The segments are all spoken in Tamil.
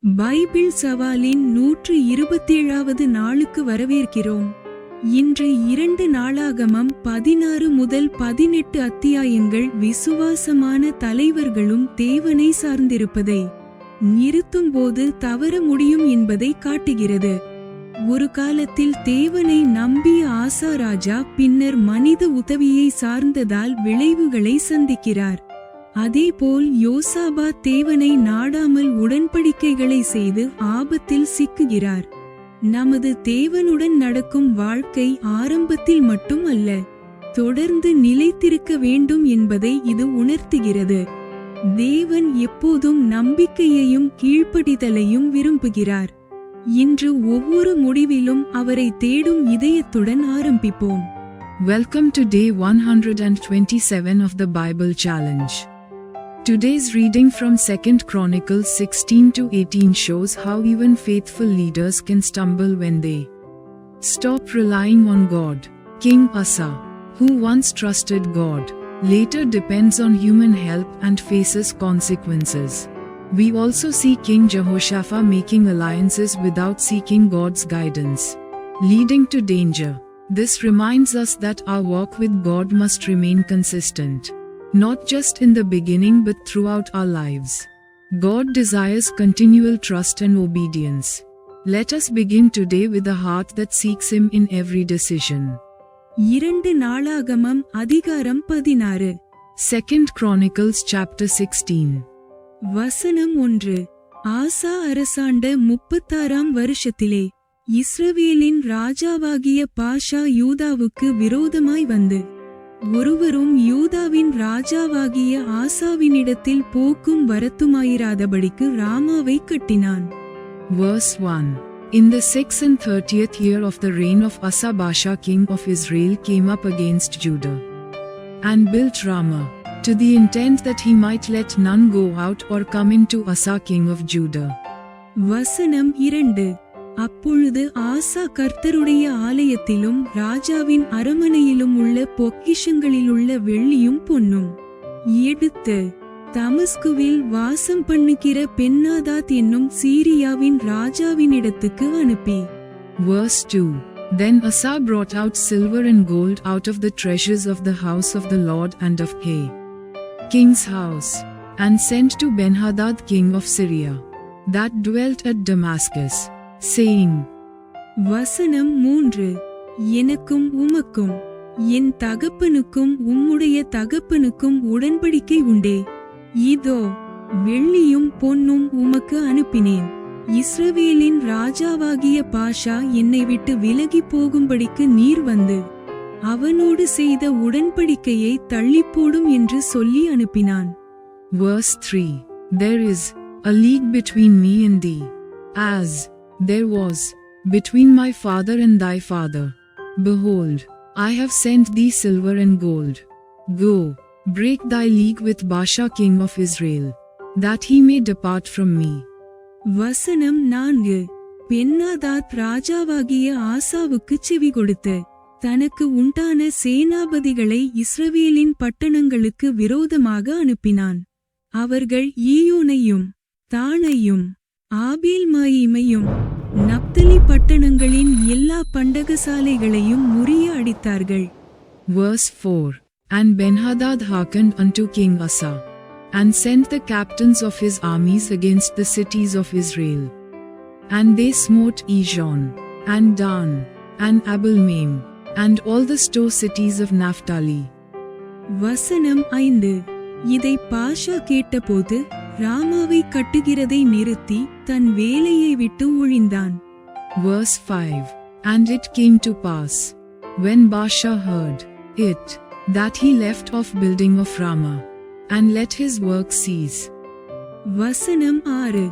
பைபிள் சவாலின் 127வது நாளுக்கு வரவேற்கிறோம். இன்று 2 நாளாகமம் 16 முதல் 18 அத்தியாயங்கள் விசுவாசமான தலைவர்களும் தேவனை சார்ந்திருப்பதை நிறுத்தும்போது தவற முடியும் என்பதை காட்டுகிறது. ஒரு காலத்தில் தேவனை நம்பிய ஆசா ராஜா பின்னர் மனித உதவியை சார்ந்ததால் விளைவுகளை சந்திக்கிறார். அதேபோல் யோசாபாத் தேவனை நாடாமல் உடன்படிக்கைகளை செய்து ஆபத்தில் சிக்குகிறார். நமது தேவனுடன் நடக்கும் வாழ்க்கை ஆரம்பத்தில் மட்டும் அல்ல, தொடர்ந்து நிலைத்திருக்க வேண்டும் என்பதை இது உணர்த்துகிறது. தேவன் எப்போதும் நம்பிக்கையையும் கீழ்ப்படிதலையும் விரும்புகிறார். இன்று ஒவ்வொரு முடிவிலும் அவரை தேடும் இதயத்துடன் ஆரம்பிப்போம். Welcome to day 127 of the Bible Challenge. Today's reading from 2 Chronicles 16 to 18 shows how even faithful leaders can stumble when they stop relying on God. King Asa, who once trusted God, later depends on human help and faces consequences. We also see King Jehoshaphat making alliances without seeking God's guidance, leading to danger. This reminds us that our walk with God must remain consistent, not just in the beginning but throughout our lives. God desires continual trust and obedience. Let us begin today with a heart that seeks Him in every decision. 2 நாளாகமம் அதிகாரம் 16. 2 Chronicles chapter 16. வசனம் 1. ஆசா அரசாண்ட 36ஆம் வருஷத்திலே இஸ்ரவேலின் ராஜாவாகிய பாஷா யூதாவுக்கு விரோதமாய் வந்து ஒருவரும் யூதாவின் ராஜாவாகிய ஆசாவினிடத்தில் போக்கும் வரத்துமாயிராதபடிக்கு ராமாவை கட்டினான். Verse 1. In the 6th and 30th year of the reign of Asa, Baasha king of Israel came up against Judah and built Ramah, to the intent that he might let none go out or come into Asa king of Judah. வசனம் 2. அப்பொழுது ஆசா கர்த்தருடைய ஆலயத்திலும் ராஜாவின் அரமனையிலும் உள்ள பொக்கிஷங்களிலுள்ள வெள்ளியும் பொன்னும் எடுத்து தமஸ்குவில் வாசம் பண்ணுகிற பென்னாதாத் என்னும் சீரியாவின் ராஜாவினிடத்துக்கு அனுப்பி. Verse 2. Then Asa brought out silver and gold out of the treasures of the house of the Lord and of Hay, king's house, and sent to Benhadad king of Syria, that dwelt at Damascus, saying. வசனம் 3. எனக்கும் உமக்கும் என் தகப்பனுக்கும் உம்முடைய தகப்பனுக்கும் உடன்படிக்கை உண்டே. இதோ வெள்ளியும் பொன்னும் உமக்கு அனுப்பினேன். இஸ்ரவேலின் ராஜாவாகிய பாஷா என்னை விட்டு விலகி போகும்படிக்கு நீர் வந்து அவனோடு செய்த உடன்படிக்கையை தள்ளிப்போடும் என்று சொல்லி அனுப்பினான். Verse 3. There is a league between me and thee, as there was between my father and thy father. Behold, I have sent thee silver and gold. Go, break thy league with Baasha king of Israel, that he may depart from me. வசனம் 4. பென்னாதாத் ராஜாவாகிய ஆசாவுக்கு செவி கொடுத்து தனக்கு உண்டான சேனாபதிகளை இஸ்ரவேலின் பட்டணங்களுக்கு விரோதமாக அனுப்பினான். அவர்கள் ஈயோனையும் தாணையும் ஆபேல்மாயிமையும் நப்தலி பட்டணங்களின் எல்லா பண்டகசாலைகளையும் முறிய அடித்தார்கள். Verse 4. And Benhadad hearkened unto King Asa, and sent the captains of his armies against the cities of Israel. And they smote Ijon, and Dan, and Abel-maim, and all the store cities of Naphtali. வசனம் 5. இதை பாஷா கேட்டபோது ராமாவை கட்டுகிறதை நிறுத்தி தன் வேலையை விட்டு ஒழிந்தான். Verse 5. And it came to pass, when Baasha heard it, that he left off building of Ramah, and let his work cease. வசனம் 6.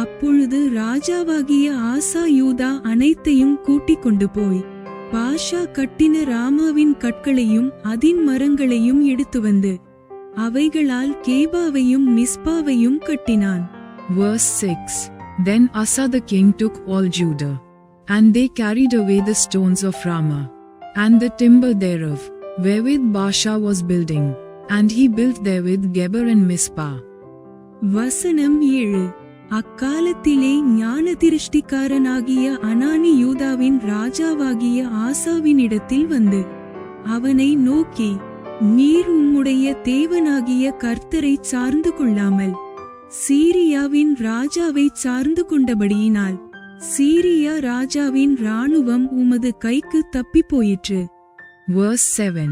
அப்பொழுது ராஜாவாகிய ஆசா யூதா அனைத்தையும் கூட்டிக் கொண்டு போய் பாஷா கட்டின ராமாவின் கற்களையும் அதின் மரங்களையும் எடுத்து வந்து அவைகளால் கேபாவையும் மிஸ்பாவையும் கட்டினான். Verse 6. Then Asa the king took all Judah, and they carried away the stones of Ramah, and the timber thereof, wherewith Baasha was building, and he built therewith Geber and Mizpah. வசனம் 7. அக்காலத்திலே ஞானதிருஷ்டிக்காரனாகிய அனானி யூதாவின் ராஜாவாகிய ஆசாவினிடத்தில் வந்து அவனை நோக்கி, நீர் உம்முடைய தேவனாகிய கர்த்தரைச் சார்ந்து கொள்ளாமல் சீரியாவின் ராஜாவைச் சார்ந்து கொண்டபடியினால் சீரியா ராஜாவின் இராணுவம் உமது கைக்கு தப்பிப் போயிற்று. Verse 7.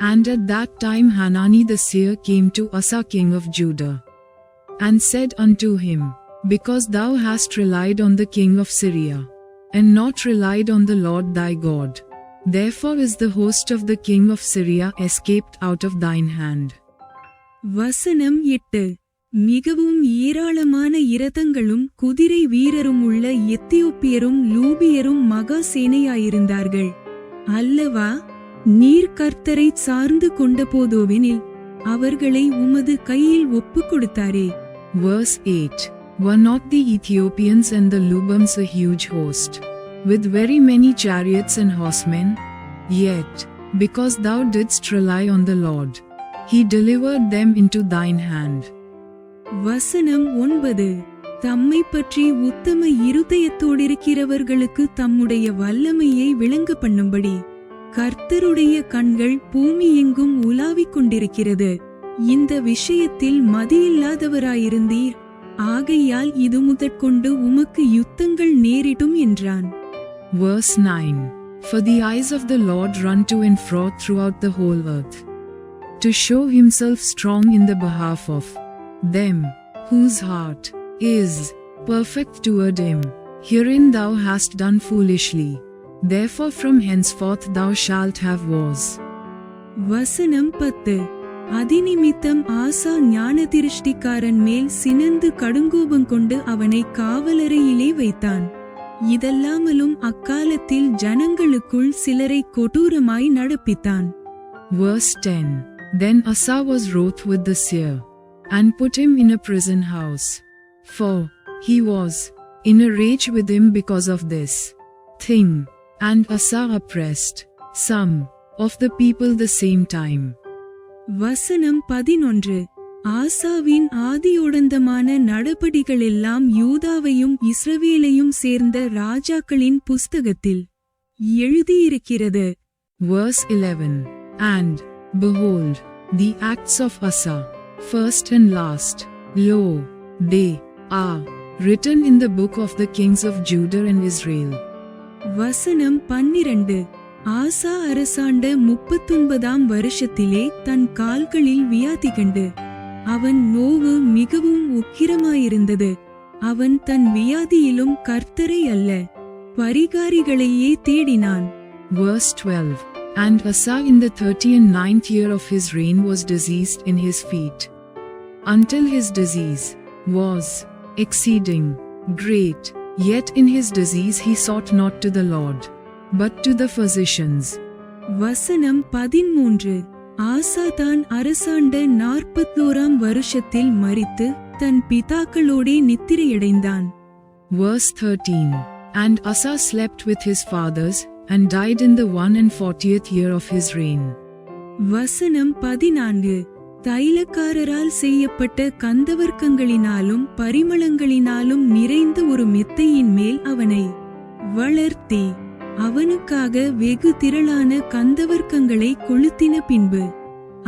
And at that time Hanani the seer came to Asa king of Judah, and said unto him, Because thou hast relied on the king of Syria, and not relied on the Lord thy God, therefore is the host of the king of Syria escaped out of thine hand. வசனம் 8. மிகவும் ஏராளமான இரதங்களும் குதிரை வீரரும் உள்ள எத்தியோப்பியரும் லூபியரும் மகா சேனையாயிருந்தார்கள் அல்லவா? நீர் கர்த்தரைச் சார்ந்து கொண்ட போதோவெனில் அவர்களை உமது கையில் ஒப்புக் கொடுத்தாரே. Verse 8. Were not the Ethiopians and the Lubams a huge host, with very many chariots and horsemen? Yet, because thou didst rely on the Lord, he delivered them into thine hand. வசனம் 9. தம்மை பற்றி உத்தம இருதயத்தோடிருக்கிறவர்களுக்கு தம்முடைய வல்லமையை விளங்க பண்ணும்படி கர்த்தருடைய கண்கள் பூமி எங்கும் உலாவிக் கொண்டிருக்கிறது. இந்த விஷயத்தில் மதியில்லாதவராயிருந்தீர், ஆகையால் இது முதற்கொண்டு உமக்கு யுத்தங்கள் நேரிடும் என்றான். Verse 9. For the eyes of the Lord run to and fro throughout the whole earth, to show himself strong in the behalf of them whose heart is perfect toward him. Herein thou hast done foolishly, therefore from henceforth thou shalt have wars. வசனம் 10. அதிநிமித்தம் ஆசா ஞானதிருஷ்டிக்காரன் மேல் சினந்து கடுங்கோபம் கொண்டு அவனை காவலறையிலே வைத்தான். இதெல்லாமலும் அக்காலத்தில் ஜனங்களுக்குள் சிலரை கொடூரமாய் நடப்பித்தான். Verse 10. Then Asa was wroth with the seer, and put him in a prison house, for he was in a rage with him because of this thing. And Asa oppressed some of the people the same time. வசனம் 11. ஆசாவின் ஆதியோடந்தமான நடபடிகளெல்லாம் யூதாவையும் இஸ்ரவேலையும் சேர்ந்த ராஜாக்களின் புஸ்தகத்தில் எழுதியிருக்கிறது. Verse 11. And, behold, the acts of Asa, first and last, lo, they are written in the book of the kings of Judah and Israel. வசனம் 12. ஆசா அரசாண்ட 39ஆம் வருஷத்திலே தன் கால்களில் வியாதி கண்டு அவன் நோவு மிகவும் உக்கிரமாயிருந்தது. அவன் தன் வியாதியிலும் கர்த்தரை அல்ல, பரிகாரிகளையே தேடினான். Verse 12. And Asa in the 39th year of his reign was diseased in his feet, until his disease was exceeding great. Yet in his disease he sought not to the Lord, but to the physicians. வசனம் 13. ஆசா தான் அரசாண்ட 41ஆம் வருஷத்தில் மரித்து தன் பிதாக்களோடே நித்திரையடைந்தான். Verse 13. And Asa slept with his fathers, and died in the 41st year of his reign. வசனம் 14. தைலக்காரரால் செய்யப்பட்ட கந்தவர்க்கங்களினாலும் பரிமளங்களினாலும் நிறைந்த ஒரு மெத்தையின் மேல் அவனை வளர்த்தி அவனுக்காக வெகு திரளான கந்தவர்க்கங்களை கொளுத்தின பின்பு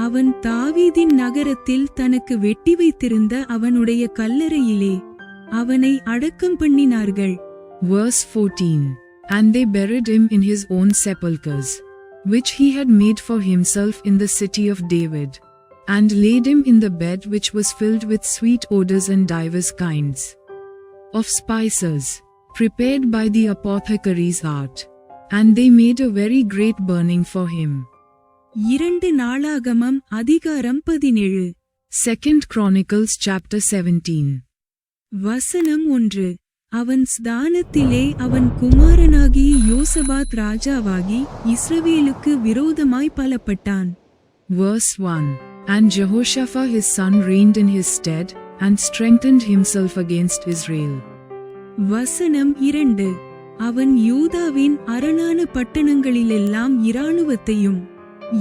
அவன் தாவீதின் நகரத்தில் தனக்கு வெட்டி வைத்திருந்த அவனுடைய கல்லறையிலே அவனை அடக்கம் பண்ணினார்கள். Verse 14. And they buried him in his own sepulchres, which he had made for himself in the city of David, and laid him in the bed which was filled with sweet odors and divers kinds of spices, prepared by the apothecary's art, and they made a very great burning for him. 2 நாளாகமம் அதிகாரம் 17. 2 Chronicles chapter 17. வசனம் 1. அவன் ஸ்தானத்திலே அவன் குமாரனாகிய யோசபாத் ராஜாவாகி இஸ்ரவேலுக்கு விரோதமாய் பலப்பட்டான். Verse 1. And Jehoshaphat his son reigned in his stead, and strengthened himself against Israel. வசனம் 2. அவன் யூதாவின் அரணான பட்டணங்களிலெல்லாம் இராணுவத்தையும்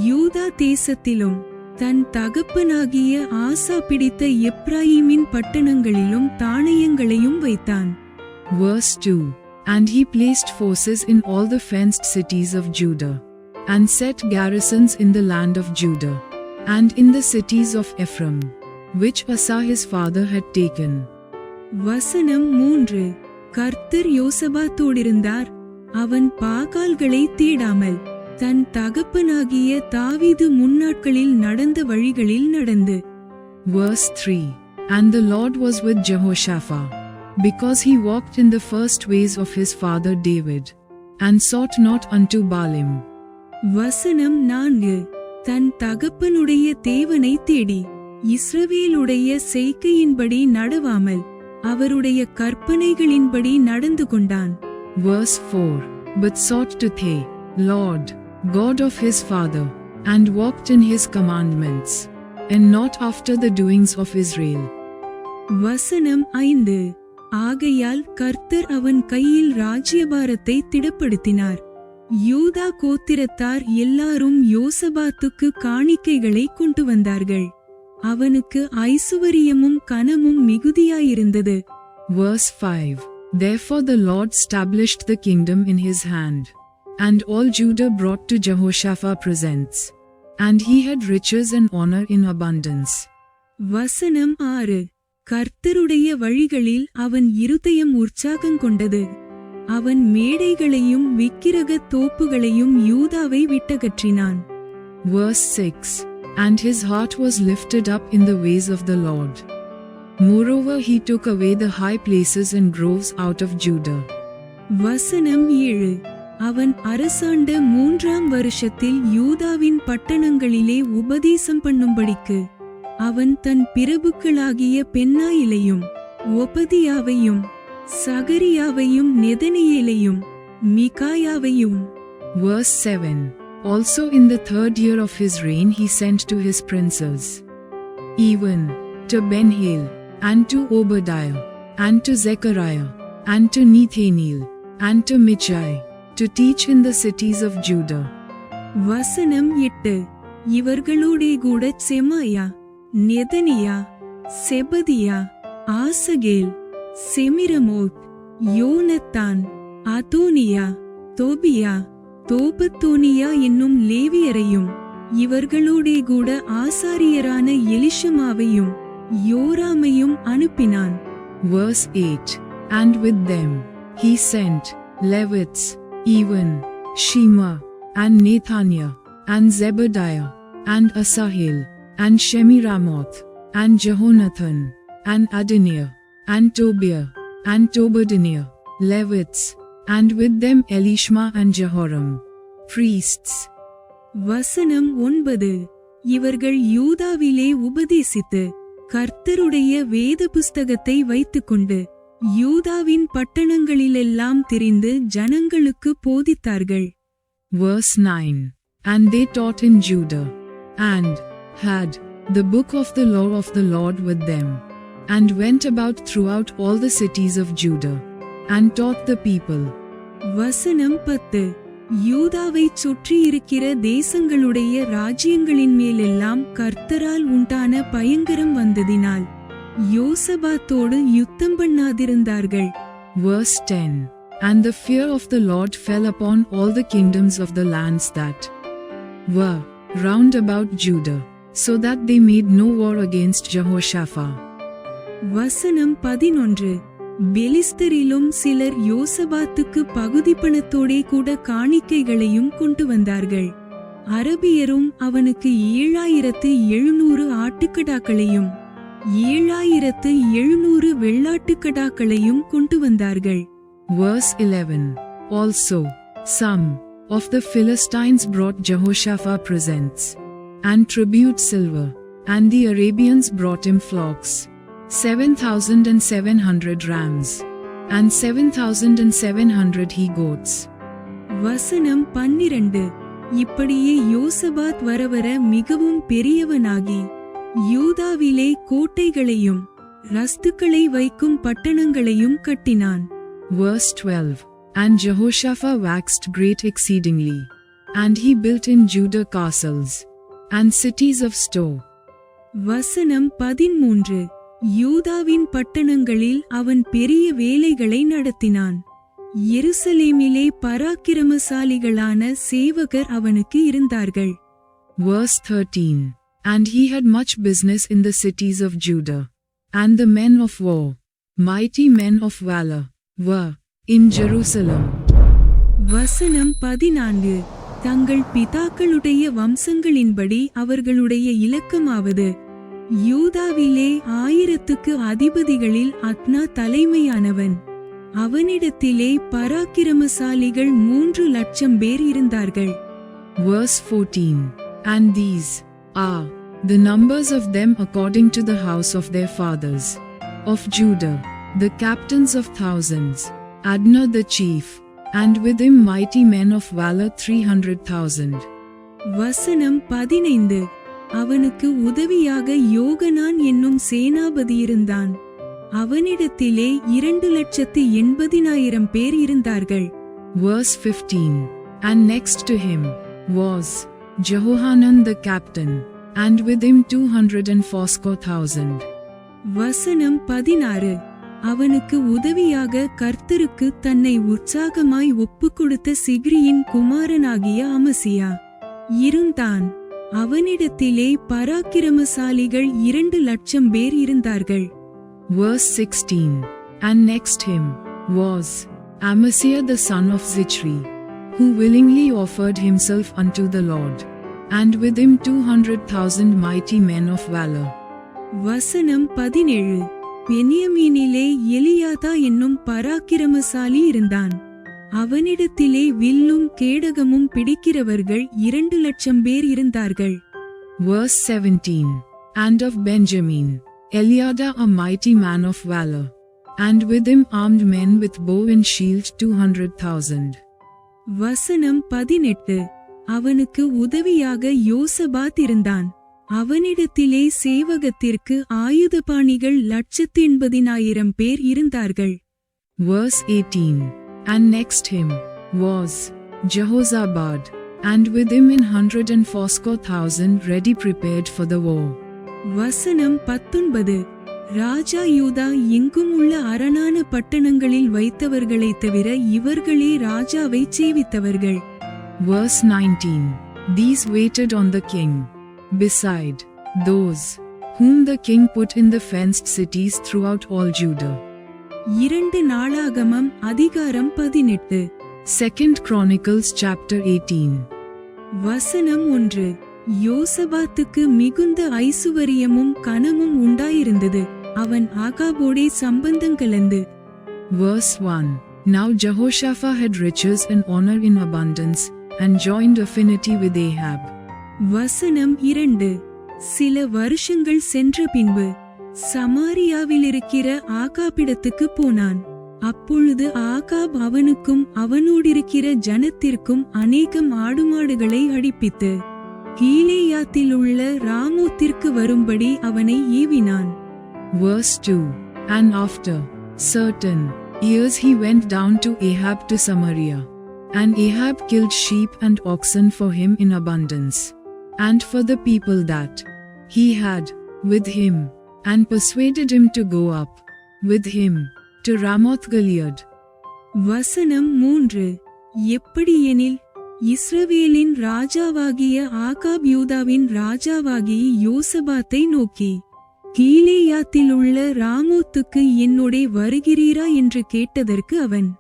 யூதா தேசத்திலும் தன் தகப்பனாகிய ஆசா பிடித்த எப்ராயீமின் பட்டணங்களிலும் தானியங்களையும் வைத்தான். Verse 2. And he placed forces in all the fenced cities of Judah, and set garrisons in the land of Judah, and in the cities of Ephraim, which Asa his father had taken. வசனம் 3. கர்த்தர் யோசபாத்தோடிருந்தார். அவன் பாகால்களை தேடாமல் தன் தகப்பனாகிய தாவீது முன்னாட்களில் நடந்த வழிகளில் நடந்து. Verse 3. And the Lord was with Jehoshaphat, because he walked in the first ways of his father David, and sought not unto Baalim. வசனம் 4. தன் தகப்பனுடைய தேவனை தேடி இஸ்ரவேலுடைய செய்கையின்படி நடவாமல் அவருடைய கற்பனைகளின்படி நடந்து கொண்டான். Verse 4. But sought to the Lord, God of his father, and walked in his commandments, and not after the doings of Israel. வசனம் 5. ஆகையால் கர்த்தர் அவன் கையில் ராஜ்யபாரத்தை திடப்படுத்தினார். யூதா கோத்திரத்தார் எல்லாரும் யோசபாத்துக்கு காணிக்கைகளை கொண்டு வந்தார்கள். அவனுக்கு ஐசுவரியமும் கனமும் மிகுதியாயிருந்தது. Verse 5. Therefore the Lord established the kingdom in his hand, and all Judah brought to Jehoshaphat presents, and he had riches and honor in abundance. வசனம் 6. கர்த்தருடைய வழிகளில் அவன் இருதயம் உற்சாகங்கொண்டது. அவன் மேடைகளையும் விக்கிரக தோப்புகளையும் யூதாவை விட்டகற்றினான். Verse 6. And his heart was lifted up in the ways of the Lord. Moreover he took away the high places and groves out of Judah. வசனம் 7. அவன் அரசாண்ட 3ஆம் வருஷத்தில் யூதாவின் பட்டணங்களிலே உபதேசம் பண்ணும்படிக்கு அவன் தன் பிரபுக்களாகிய பென்னாயிலையும் ஒபதியாவையும் சகரியாவையும் நெதனியேலையும் மிகாயாவையும். Verse 7. Also in the 3rd year of his reign he sent to his princes, even to Ben-Hail, and to Obadiah, and to Zechariah, and to Nethaneel, and to Michai, to teach in the cities of Judah. வசனம் 8. இவர்களோடே கூட செமாயா, நெதனியா, செபதியா, ஆசகேல், செமிரமோத், யோனத்தான், அதோனியா, தோபியா, தோபத்தோனியா என்னும் லேவியரையும் இவர்களோடே கூட ஆசாரியரான எலிஷமாவையும் யோராமையும் அனுப்பினான். Verse 8. And with them he sent Levites, even Shema, and Nethaniah, and Zebediah, and Asahel, and Shemiramoth, and Jehonathan, and Adoniah, and Tobiah, and Tobadiniah, Levites, and with them Elishma and Jehoram, priests. வசனம் 9. இவர்கள் யூதாவிலே உபதேசித்து கர்த்தருடைய வேத புஸ்தகத்தை வைத்துக்கொண்டு யூதாவின் பட்டணங்களிலெல்லாம் திரிந்து ஜனங்களுக்கு போதித்தார்கள். Verse 9. And they taught in Judah, and had the book of the law of the Lord with them, and went about throughout all the cities of Judah, and taught the people. வசனம் 10. யூதாவை சுற்றி இருக்கிற தேசங்களுடைய ராஜ்யங்களின் மேலெல்லாம் கர்த்தரால் உண்டான பயங்கரம் வந்ததினால் யோசபாத்தோடு யுத்தம் பண்ணாதிருந்தார்கள். Verse 10. And the fear of the Lord fell upon all the kingdoms of the lands that were round about Judah, so that they made no war against Jehoshaphat. வசனம் 11. பெலிஸ்தரிலும் சிலர் யோசபாத்துக்கு பகுதி பணத்தோடே கூட காணிக்கைகளையும் கொண்டு வந்தார்கள். அரபியரும் அவனுக்கு 7700 ஆட்டுக்கடாக்களையும் 7700 வெள்ளாட்டுக்கடாக்களையும் கொண்டு வந்தார்கள். Verse 11. Also, some of the Philistines brought Jehoshaphat presents, and tribute silver, and the Arabians brought him flocks, 7,700 rams, and 7,700 he-goats. வசனம் 12. இப்படியே யோசபாத் வரவர மிகவும் பெரியவனாகி யூதாவிலே கோட்டைகளையும் ரஸ்துக்களை வைக்கும் பட்டணங்களையும் கட்டினான். Verse 12. And Jehoshaphat waxed great exceedingly, and he built in Judah castles, and cities of store. வசனம் 13. யூதாவின் பட்டணங்களில் அவன் பெரிய வேலைகளை நடத்தினான். எருசலேமிலே பராக்கிரமசாலிகளான சேவகர் அவனுக்கு இருந்தார்கள். Verse 13. And he had much business in the cities of Judah. And the men of war, mighty men of valor, were in Jerusalem. வசனம் 14. தங்கள் பிதாக்களுடைய வம்சங்களின்படி அவர்களுடைய இலக்கமாவது, யூதாவிலே 1000க்கு அதிபதிகளில் அத்னா தலைமையானவன். அவனிடத்திலே பராக்கிரமசாலிகள் 3,00,000 பேர் இருந்தார்கள். Verse 14. And these are the numbers of them according to the house of their fathers. Of Judah, the captains of thousands, Adnah the chief, and with him mighty men of valor 300,000. வசனம் 15. அவனுக்கு உதவியாக யோகனான் என்னும் சேனாபதி இருந்தான். அவனிடத்திலே 2,80,000 பேர் இருந்தார்கள். Verse 15. And next to him was Jehohanan the captain, and with him 240,000. வசனம் 16. அவனுக்கு உதவியாக கர்த்தருக்கு தன்னை உற்சாகமாய் ஒப்புக்கொடுத்த சிக்ரியின் குமாரனாகிய அமசியா இருந்தான். அவனிடத்திலே பராக்கிரமசாலிகள் 2,00,000 பேர் இருந்தார்கள். Verse 16. And next him was Amasiah the son of Zichri, who willingly offered himself unto the Lord, and with him 200,000 mighty men of valor. வசனம் 17. பென்யமீனிலே எலியாதா என்னும் பராக்கிரமசாலி இருந்தான். அவனிடத்திலே வில்லும் கேடகமும் பிடிக்கிறவர்கள் 2,00,000 பேர் இருந்தார்கள். Verse 17. And of Benjamin, Eliada a mighty man of valor, and with him armed men with bow and shield 200,000. வசனம் 18. அவனுக்கு உதவியாக யோசபாத் இருந்தான். அவனிடத்திலே சேவகத்திற்கு ஆயுதபாணிகள் 180,000 பேர் இருந்தார்கள். Verse 18. And next him was Jehozabad, and with him 140,000 ready prepared for the war. வசனம் 19. ராஜா யூதா எங்கும் உள்ள அரணான பட்டணங்களில் வைத்தவர்களைத் தவிர இவர்களே ராஜாவை சேவித்தவர்கள். Verse 19. These waited on the king, beside those whom the king put in the fenced cities throughout all Judah. 2 நாளாகமம் அதிகாரம் 18. 2 Chronicles chapter 18. வசனம் 1. யோசபாத்துக்கு மிகுந்த ஐசுவரியமும் கனமும் உண்டாயிருந்தது. அவன் ஆகாபோடே சம்பந்தம் கலந்து. Verse 1. Now Jehoshaphat had riches and honor in abundance, and joined affinity with Ahab. வசனம் 2. சில வருஷங்கள் சென்ற பின்பு சமாரியாவிலிருக்கிற ஆகாபிடத்துக்கு போனான். அப்பொழுது ஆகாப் அவனுக்கும் அவனோடிருக்கிற ஜனத்திற்கும் அநேகம் ஆடுமாடுகளை அடிப்பித்து கீலேயாத்திலுள்ள ராமோத்திற்கு வரும்படி அவனை ஏவினான். Verse 2. And after certain years he went down to Ahab to Samaria, and Ahab killed sheep and oxen for him in abundance, and for the people that he had with him, and persuaded him to go up with him to Ramoth Gilead. வசனம் 3. எப்படியெனில் இஸ்ரவேலின் ராஜாவாகிய ஆகாப் யூதாவின் ராஜாவாகிய யோசபாத்தை நோக்கி, கீலேயாத்திலுள்ள ராமோத்துக்கு என்னோடே வருகிறீரா என்று கேட்டதற்கு அவன்,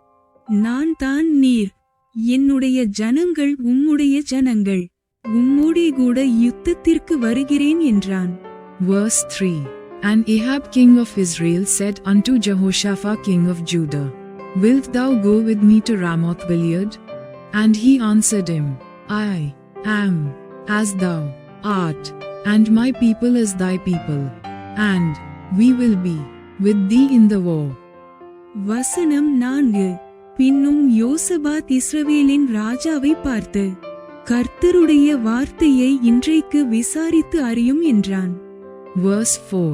நான் தான் நீர், என்னுடைய ஜனங்கள் உம்முடைய ஜனங்கள், உம்மோடே கூட யுத்தத்திற்கு வருகிறேன் என்றான். Verse 3. And Ahab king of Israel said unto Jehoshaphat king of Judah, Wilt thou go with me to Ramoth Gilead? And he answered him, I am as thou art, and my people as thy people, and we will be with thee in the war. வசனம் 4. பின்னும் யோசபாத் இஸ்ரவேலின் ராஜாவை பார்த்து, கர்த்தருடைய வார்த்தையை இன்றைக்கு விசாரித்து அறியும் என்றான். Verse 4.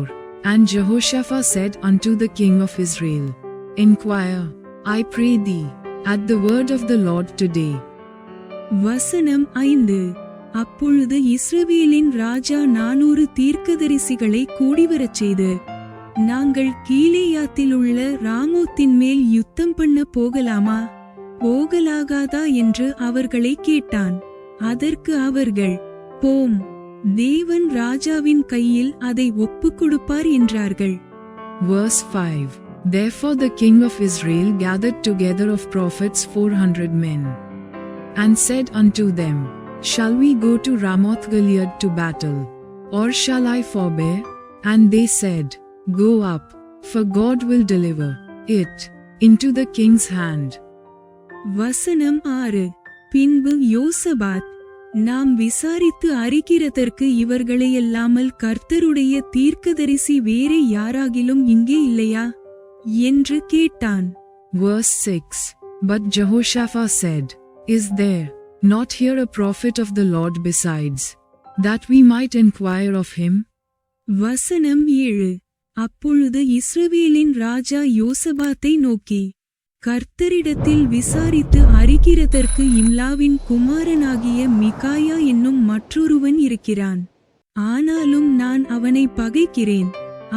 And Jehoshaphat said unto the king of Israel, Inquire, I pray thee, at the word of the Lord today. வசனம் 5. அப்பொழுது இஸ்ரவேலின் ராஜா 400 தீர்க்கதரிசிகளை கூடிவரச் செய்து, நாங்கள் கீலேயாத்திலுள்ள ராமோத்தின் மேல் யுத்தம் பண்ண போகலாமா, போகலாகாதா என்று அவர்களை கேட்டான். அதற்கு அவர்கள், போம், தேவன் ராஜாவின் கையில் அதை ஒப்புக் கொடுப்பார் என்றார்கள். Verse 5. Therefore the king of Israel gathered together of prophets 400 men, and said unto them, Shall we go to Ramoth Gilead to battle, or shall I forbear? And they said, Go up, for God will deliver it into the king's hand. வசனம் 6. பின்பு யோசபாத், நாம் விசாரித்து அறிகிறதற்கு இவர்களையல்லாமல் கர்த்தருடைய தீர்க்கதரிசி வேறே யாராகிலும் இங்கே இல்லையா என்று கேட்டான். Verse 6. But Jehoshaphat said, Is there not here a prophet of the Lord besides, that we might inquire of him? வசனம் 7. அப்பொழுது இஸ்ரவேலின் ராஜா யோசபாத்தை நோக்கி, கர்த்தரிடத்தில் விசாரித்து அறிகிறதற்கு இம்லாவின் குமாரனாகிய மிகாயா என்னும் மற்றொருவன் இருக்கிறான். ஆனாலும் நான் அவனை பகைக்கிறேன்.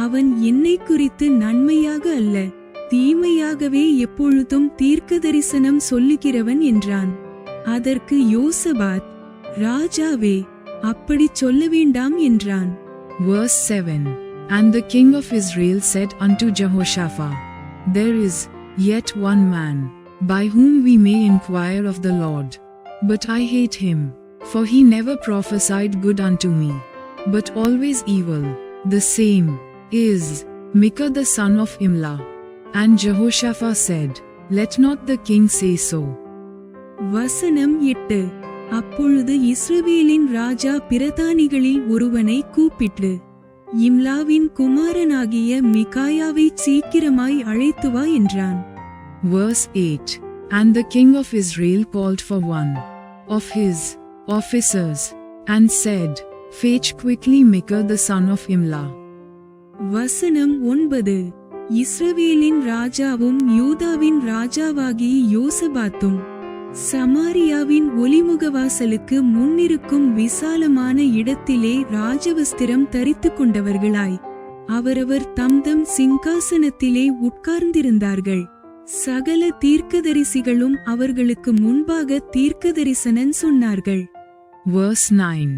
அவன் என்னை குறித்து நன்மையாக அல்ல, தீமையாகவே எப்பொழுதும் தீர்க்கதரிசனம் சொல்லுகிறவன் என்றான். அதற்கு யோசபாத், ராஜாவே, அப்படிச் சொல்ல வேண்டாம் என்றான். Verse 7. And the king of Israel said unto Jehoshaphat, There is yet one man, by whom we may inquire of the Lord. But I hate him, for he never prophesied good unto me, but always evil. The same is Micah the son of Imlah. And Jehoshaphat said, Let not the king say so. வசனம் 8. அப்பொழுது இஸ்ரவேலின் ராஜா பிரதானிகளில் ஒருவனை கூப்பிட்டு, இம்லாவின் குமாரனாகிய மிகாயாவை சீக்கிரமாய் அழைத்து வா என்றான். Verse 8. And the king of Israel called for one of his officers, and said, Fetch quickly Micah the son of Imlah. வசனம் 9. இஸ்ரவேலின் ராஜாவும் யூதாவின் ராஜாவாகிய யோசபாத்தும் சமாரியாவின் ஒலிமுகவாசலுக்கு முன்னிருக்கும் விசாலமான இடத்திலே ராஜவஸ்திரம் தரித்து கொண்டவர்களாய் அவரவர் தம்தம் சிங்காசனத்திலே உட்கார்ந்திருந்தார்கள். சகல தீர்க்கதரிசிகளும் அவர்களுக்கு முன்பாக தீர்க்கதரிசனம் சொன்னார்கள். Verse 9.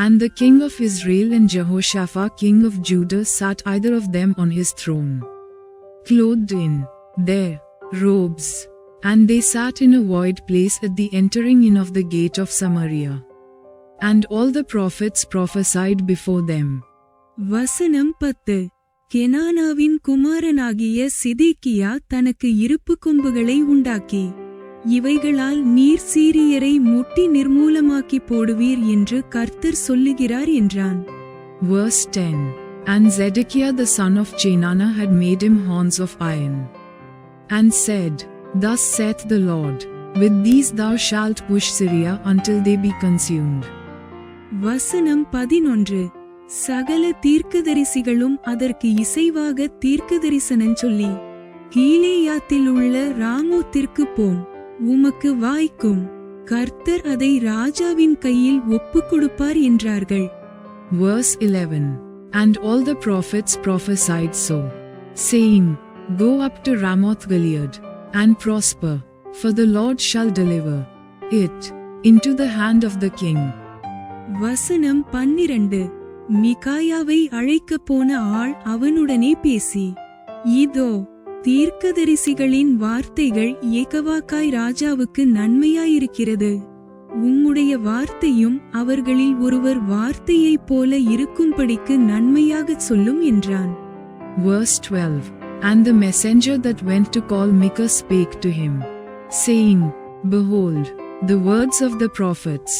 And the king of Israel and Jehoshaphat king of Judah sat either of them on his throne, clothed in their robes. And they sat in a void place at the entering in of the gate of Samaria. And all the prophets prophesied before them. வசனம் 10. கெனானாவின் குமாரனாகிய சிதேக்கியா தனக்கு இருப்பு கொம்புகளை உண்டாக்கி, இவைகளால் நீர் சீரியரை முட்டி நிர்மூலமாக்கி போடுவீர் என்று கர்த்தர் சொல்லுகிறார் என்றான். Verse 10. And Zedekiah the son of Chenaanah had made him horns of iron, and said, Thus saith the Lord, With these thou shalt push Syria until they be consumed. வசனம் 11. சகல தீர்க்கதரிசிகளும் அதற்கு இசைவாக தீர்க்கதரிசனம் சொல்லி, கீலேயாத்தில் உள்ள ராமோத்திற்கு போம், உமக்கு வாய்க்கும், கர்த்தர் அதை ராஜாவின் கையில் ஒப்புக் கொடுப்பார் என்றார்கள். Verse 11. And all the prophets prophesied so, saying, Go up to Ramoth Gilead, and prosper, for the Lord shall deliver it into the hand of the king. வசனம் 12. மிகாயாவை அழைக்கப் போன ஆள் அவனுடனே பேசி, இதோ தீர்க்கதரிசிகளின் வார்த்தைகள் ஏகவாக்காய் ராஜாவுக்கு நன்மையாயிருக்கிறது. உம்முடைய வார்த்தையும் அவர்களில் ஒருவர் வார்த்தையைப் போல இருக்கும்படிக்கு நன்மையாகச் சொல்லும் என்றான். Verse 12. And the messenger that went to call Micah spake to him, saying, Behold, the words of the prophets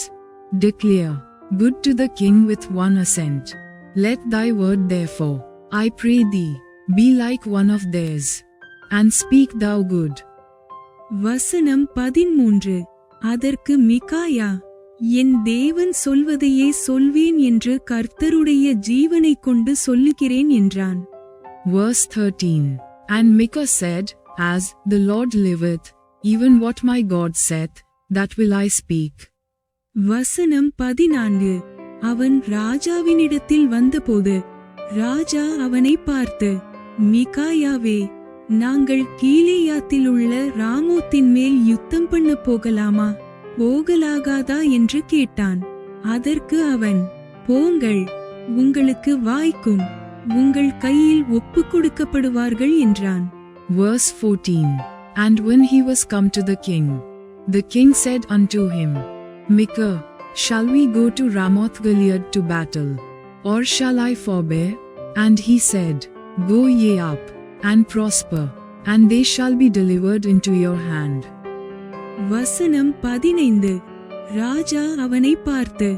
declare good to the king with one assent. Let thy word therefore, I pray thee, be like one of theirs, and speak thou good. வசனம் 13. அதற்கு மிகாயா, என் தேவன் சொல்வதையே சொல்வேன் என்று கர்த்தருடைய ஜீவனைக் கொண்டு சொல்லுகிறேன் என்றான். Verse 13. And Micah said, As the Lord liveth, even what my God saith, that will I speak. வசனம் 14. அவன் ராஜாவினிடத்தில் வந்தபோது ராஜா அவனை பார்த்து, மிகாயாவே, நாங்கள் கீலேயாத்திலுள்ள ராமோத்தின் மேல் யுத்தம் பண்ண போகலாமா, போகலாகாதா என்று கேட்டான். அதற்கு அவன், போங்கள், உங்களுக்கு வாய்க்கும், உங்கள் கையில் ஒப்புக் கொடுக்கப்படுவார்கள் என்றான். Verse 14. And when he was come to the king said unto him, Micah, shall we go to Ramoth Gilead to battle, or shall I forbear? And he said, Go ye up, and prosper, and they shall be delivered into your hand. வசனம் 15. ராஜா அவனை பார்த்து,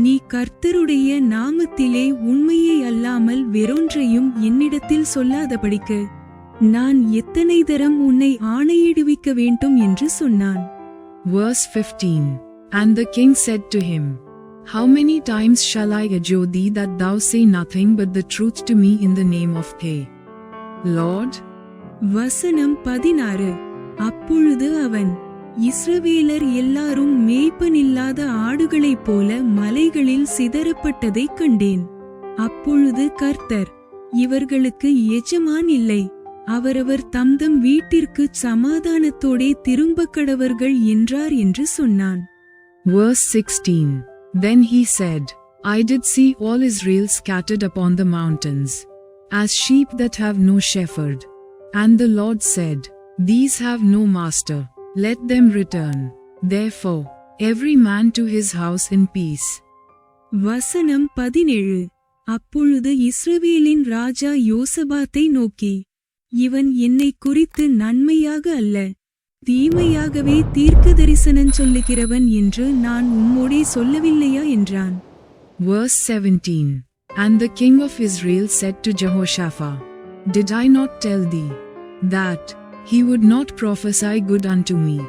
நீ கர்த்தருடைய நாமத்திலே உண்மையை அல்லாமல் வேறொன்றையும் என்னிடத்தில் சொல்லாதபடிக்கு நான் எத்தனை தரம் உன்னை ஆணையிடுவிக்க வேண்டும் என்று சொன்னான். Verse 15. And the king said to him, How many times shall I adjure thee that thou say nothing but the truth to me in the name of the Lord? வசனம் 16. அப்பொழுது அவன், இஸ்ரவேலர் எல்லாரும் மேய்ப்பனில்லாத ஆடுகளைப் போல மலைகளில் சிதறப்பட்டதைக் கண்டேன். அப்பொழுது கர்த்தர், இவர்களுக்கு எஜமான் இல்லை, அவரவர் தம்தம் வீட்டிற்கு சமாதானத்தோடே திரும்பக் கடவர்கள் என்றார் என்று சொன்னான். Verse 16. Then he said, I did see all Israel scattered upon the mountains, as sheep that have no shepherd. And the Lord said, These have no master, let them return, therefore, every man to his house in peace. வசனம் 17. அப்பொழுது இஸ்ரவேலின் ராஜா யோசபாத்தை நோக்கி, இவன் என்னை குறித்து நன்மையாக அல்ல, தீமையாகவே தீர்க்கதரிசனம் சொல்லுகிறவன் என்று நான் உம்மோடே சொல்லவில்லையா என்றான். Verse 17. And the king of Israel said to Jehoshaphat, Did I not tell thee that he would not prophesy good unto me,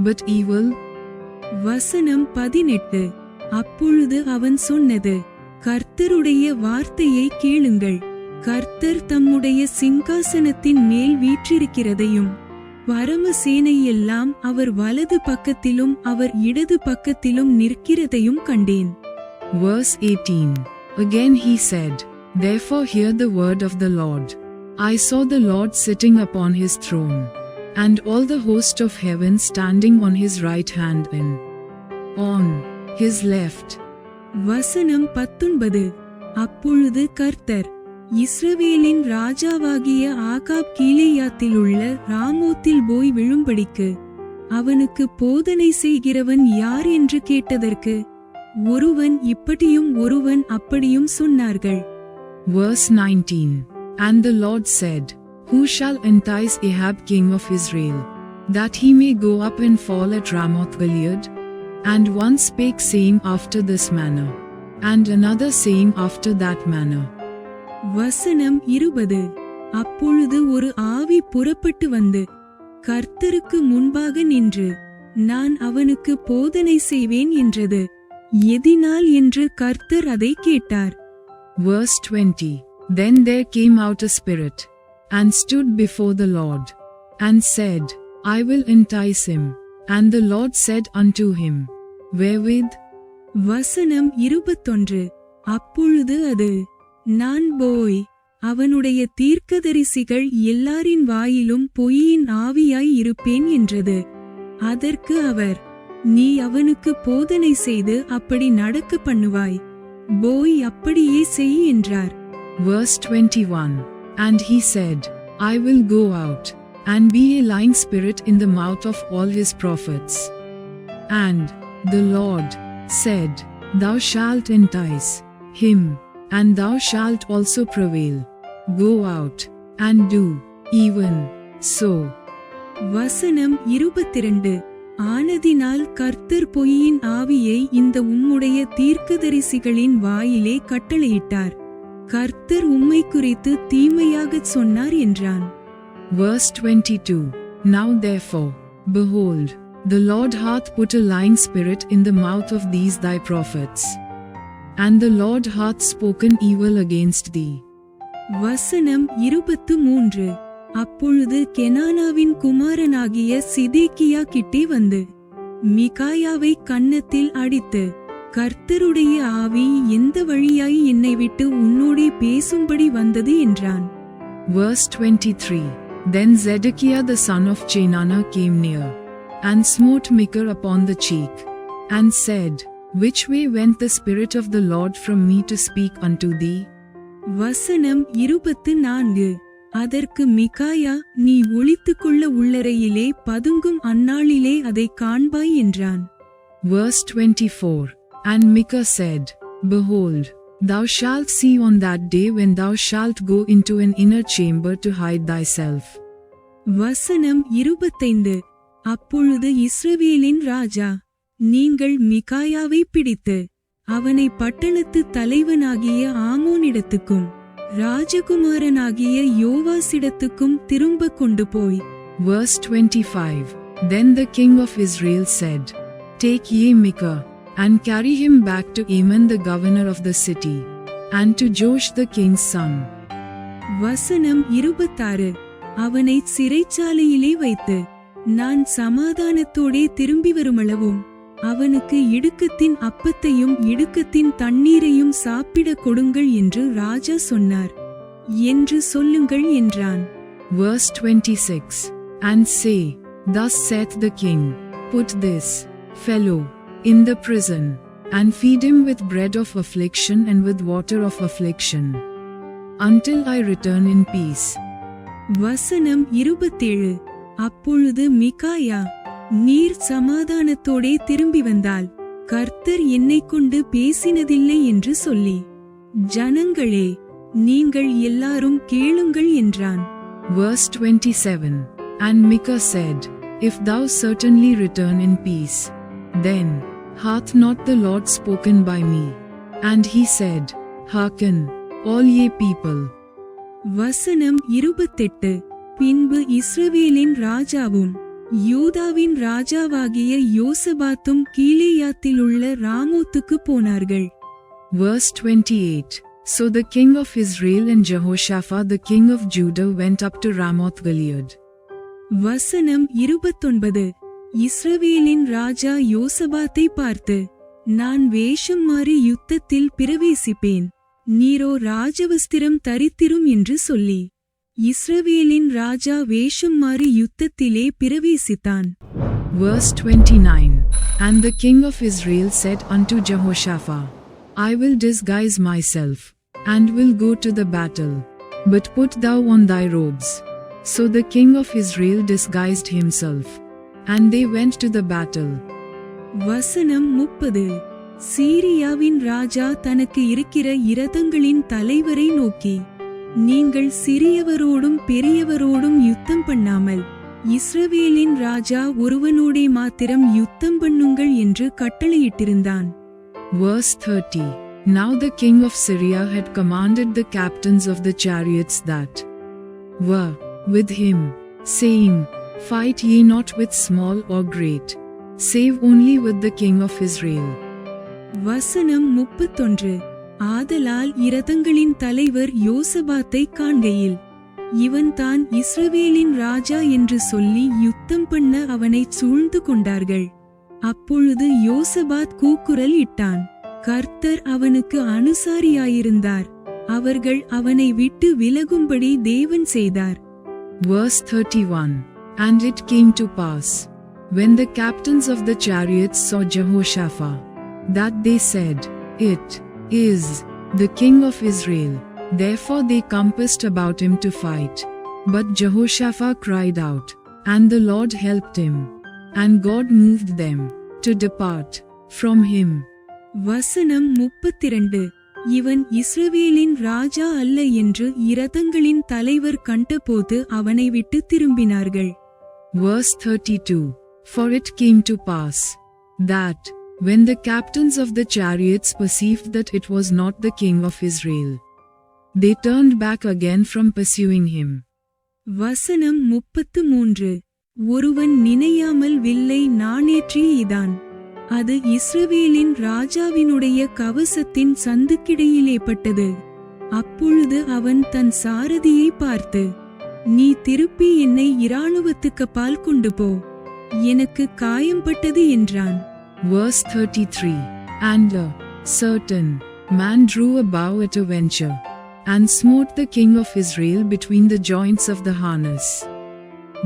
but evil? வசனம் 18. அப்பொழுது அவன் சொன்னது, கர்த்தருடைய வார்த்தையை கேளுங்கள், கர்த்தர் தம்முடைய சிங்காசனத்தின் மேல் வீற்றிருக்கிறதையும் பரமசேனையெல்லாம் அவர் வலது பக்கத்திலும் அவர் இடது பக்கத்திலும் நிற்கிறதையும் கண்டேன். Verse 18. Again he said, Therefore hear the word of the Lord. I saw the Lord sitting upon his throne, and all the host of heaven standing on his right hand and on his left. வசனம் 19. அப்பொழுது கர்த்தர், இஸ்ரவேலின் ராஜாவாகிய ஆகாப் கீலேயாத்திலுள்ள ராமோத்தில் போய் விழும்படிக்கு அவனுக்கு போதனை செய்கிறவன் யார் என்று கேட்டதற்கு ஒருவன் இப்படியும் ஒருவன் அப்படியும் சொன்னார்கள். Verse 19. And the Lord said, Who shall entice Ahab king of Israel, that he may go up and fall at Ramoth Gilead? And one spake saying after this manner, and another saying after that manner. வசனம் 20. அப்பொழுது ஒரு ஆவி புறப்பட்டு வந்து கர்த்தருக்கு முன்பாக நின்று, நான் அவனுக்கு போதனை செய்வேன் என்றது, எதினால் என்று கர்த்தர் அதை கேட்டார். Verse 20. Then there came out a spirit, and stood before the Lord, and said, I will entice him. And the Lord said unto him, Wherewith? வசனம் 21. அப்பொழுது அது, நான் போய் அவனுடைய தீர்க்கதரிசிகள் எல்லாரின் வாயிலும் பொய்யின் ஆவியாய் இருப்பேன் என்றது. அதற்கு அவர், நீ அவனுக்கு போதனை செய்து அப்படி நடக்க பண்ணுவாய், போய் அப்படியே செய் என்றார். Verse 21. And he said, I will go out, and be a lying spirit in the mouth of all his prophets. And the Lord said, Thou shalt entice him, and thou shalt also prevail. Go out, and do even so. வசனம் 22. ஆனதினால் கர்த்தர் பொய்யின் ஆவியை இந்த உம்முடைய தீர்க்கதரிசிகளின் வாயிலே கட்டளையிட்டார், கர்த்தர் உம்மை குறித்து தீமையாகச் சொன்னார் என்றான். Verse 22. Now therefore, behold, the Lord hath put a lying spirit in the mouth of these thy prophets, and the Lord hath spoken evil against thee. வசனம் 23. அப்பொழுது கெனானாவின் குமாரனாகிய சிதேக்கியா கிட்டே வந்து மிகாயாவை கன்னத்தில் அடித்து, கர்த்தருடைய ஆவி எந்த வழியாய் என்னை விட்டு உன்னோடே பேசும்படி வந்தது என்றான். Verse 23. Then Zedekiah the son of Chenaanah came near, and smote Micah upon the cheek, and said, Which way went the Spirit of the Lord from me to speak unto thee? வசனம் 24. அதற்கு மிகாயா, நீ ஒளித்துக்கொள்ள உள்ளறையிலே பதுங்கும் அந்நாளிலே அதை காண்பாய் என்றான். Verse 24. And Micah said, Behold, thou shalt see on that day when thou shalt go into an inner chamber to hide thyself. வசனம் 25. அப்பொழுது இஸ்ரவேலின் ராஜா, நீங்கள் மிகாயாவை பிடித்து அவனை பட்டணத்து தலைவனாகிய ஆமோனிடத்துக்கும் ராஜகுமாரனாகிய யோவாசிடத்துக்கும் திரும்ப கொண்டு போய். Verse 25. Then the king of Israel said, Take ye Micah, and carry him back to Amon the governor of the city, and to Joash the king's son. வசனம் 26. அவனை சிறைச்சாலையிலே வைத்து, நான் சமாதானத்தோடே திரும்பி வருமளவும் அவனுக்கு இடுக்கத்தின் அப்பத்தையும் இடுக்கத்தின் தண்ணீரையும் சாப்பிடக் கொடுங்கள் என்று ராஜா சொன்னார் என்று சொல்லுங்கள் என்றான். Verse 26. And say, Thus saith the king, Put this fellow in the prison, and feed him with bread of affliction and with water of affliction, until I return in peace. வசனம் 27. அப்பொழுது மிகாயா, நீர் சமாதானத்தோடே திரும்பி வந்தால் கர்த்தர் என்னைக் கொண்டு பேசினதில்லை என்று சொல்லி, ஜனங்களே, நீங்கள் எல்லாரும் கேளுங்கள் என்றான். Verse 27. And Micah said, If thou certainly return in peace, then hath not the Lord spoken by me? And he said, Hearken, all ye people. வசனம் 28. பின்பு இஸ்ரவேலின் ராஜாவும் யூதாவின் ராஜாவாகிய யோசபாத்தும் கீலேயாத்திலுள்ள ராமோத்துக்கு போனார்கள். Verse 28. So the king of Israel and Jehoshaphat the king of Judah went up to Ramoth Gilead. வசனம் 29. இஸ்ரவேலின் ராஜா யோசபாத்தை பார்த்து, நான் வேஷம் மாறி யுத்தத்தில் பிரவேசிப்பேன், நீரோ ராஜவஸ்திரம் தரித்திரும் என்று சொல்லி, இஸ்ரவேலின் ராஜா வேஷம் மாறி யுத்தத்திலே பிரவேசித்தான். Verse 29. And the king of Israel said unto Jehoshaphat, I will disguise myself, and will go to the battle, but put thou on thy robes. So the king of Israel disguised himself, and they went to the battle. வசனம் 30. சீரியாவின் ராஜா தனக்கு இருக்கிற இரதங்களின் தலைவரை நோக்கி, நீங்கள் சிறியவரோடும் பெரியவரோடும் யுத்தம் பண்ணாமல் இஸ்ரவேலின் ராஜா ஒருவனோடே மாத்திரம் யுத்தம் பண்ணுங்கள் என்று கட்டளையிட்டிருந்தான். Verse 30. Now the king of Syria had commanded the captains of the chariots that were with him, saying, Fight ye not with small or great, save only with the king of Israel. வசனம் 31. ஆதலால் இரதங்களின் தலைவர் யோசபாத்தை காண்கையில், இவன் தான் இஸ்ரவேலின் ராஜா என்று சொல்லி யுத்தம் பண்ண அவனை சூழ்ந்து கொண்டார்கள். அப்பொழுது யோசபாத் கூக்குரல் இட்டான். கர்த்தர் அவனுக்கு அனுசாரியாயிருந்தார். அவர்கள் அவனை விட்டு விலகும்படி தேவன் செய்தார். Verse 31. And it came to pass, when the captains of the chariots saw Jehoshaphat, that they said, It is the king of Israel. Therefore they compassed about him to fight. But Jehoshaphat cried out, and the Lord helped him, and God moved them to depart from him. வசனம் 32. இவன் இஸ்ரவேலின் ராஜா அல்ல என்று இரதங்களின் தலைவர் கண்டபோது அவனை விட்டு திரும்பினார்கள். Verse 32. For it came to pass that, when the captains of the chariots perceived that it was not the king of Israel, they turned back again from pursuing him. வசனம் 33. ஒருவன் நினையாமல் வில்லை நாணேற்றி இதான், அது இஸ்ரவேலின் ராஜாவினுடைய கவசத்தின் சந்துக்கிடையிலே பட்டது. அப்பொழுது அவன் தன் சாரதியை பார்த்து, நீ திருப்பி என்னை இராணுவத்துக்கு பால் கொண்டு போ, எனக்கு காயம்பட்டது என்றான். Verse 33. And a certain man drew a bow at a venture, and smote the king of Israel between the joints of the harness.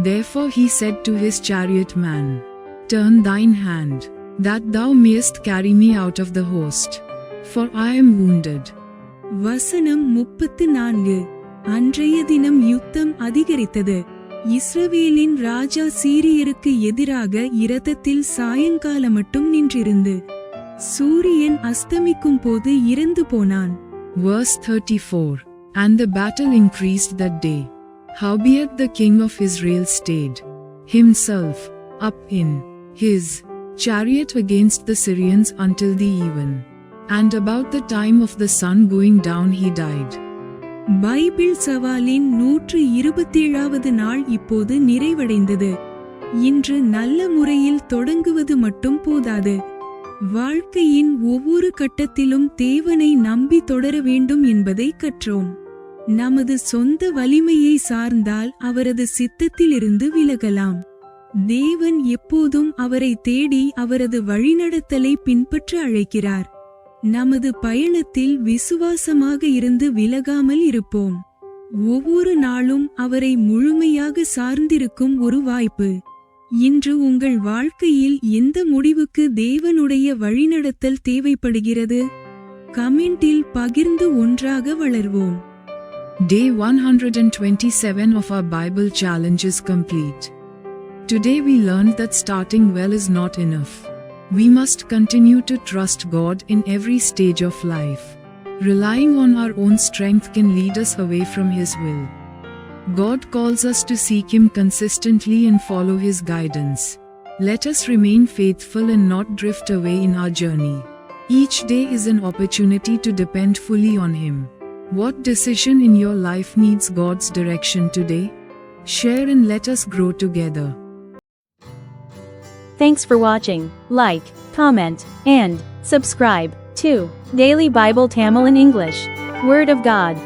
Therefore he said to his chariot man, Turn thine hand, that thou mayest carry me out of the host, for I am wounded. வசனம் 34. அன்றைய தினம் யுத்தம் அதிகரித்தது. இஸ்ரவேலின் ராஜா சீரியருக்கு எதிராக இரதத்தில் சாயங்காலம் மட்டும் நின்றிருந்து சூரியன் அஸ்தமிக்கும் போது இறந்து போனான். Verse 34. And the battle increased that day. Howbeit the king of Israel stayed himself up in his chariot against the Syrians until the even. And about the time of the sun going down he died. Bible சவாலின் 127வது நாள் இப்போது நிறைவடைந்தது. இன்று நல்ல முறையில் தொடங்குவது மட்டும் போதாது. வாழ்க்கையின் ஒவ்வொரு கட்டத்திலும் தேவனை நம்பி தொடர வேண்டும் என்பதை கற்றோம். நமது சொந்த வலிமையை சார்ந்தால் அவரது சித்தத்திலிருந்து விலகலாம். தேவன் எப்போதும் அவரை தேடி அவரது வழிநடத்தலை பின்பற்ற அழைக்கிறார். நமது பயணத்தில் விசுவாசமாக இருந்து விலகாமல் இருப்போம். ஒவ்வொரு நாளும் அவரை முழுமையாக சார்ந்திருக்கும் ஒரு வாய்ப்பு. இன்று உங்கள் வாழ்க்கையில் எந்த முடிவுக்கு தேவனுடைய வழிநடத்தல் தேவைப்படுகிறது? கமெண்டில் பகிர்ந்து ஒன்றாக வளர்வோம். Day 127 of our Bible challenge is complete. Today we learned that starting well is not enough. We must continue to trust God in every stage of life. Relying on our own strength can lead us away from His will. God calls us to seek Him consistently and follow His guidance. Let us remain faithful and not drift away in our journey. Each day is an opportunity to depend fully on Him. What decision in your life needs God's direction today? Share and let us grow together. Thanks for watching. Like, comment, and subscribe to Daily Bible Tamil in English. Word of God.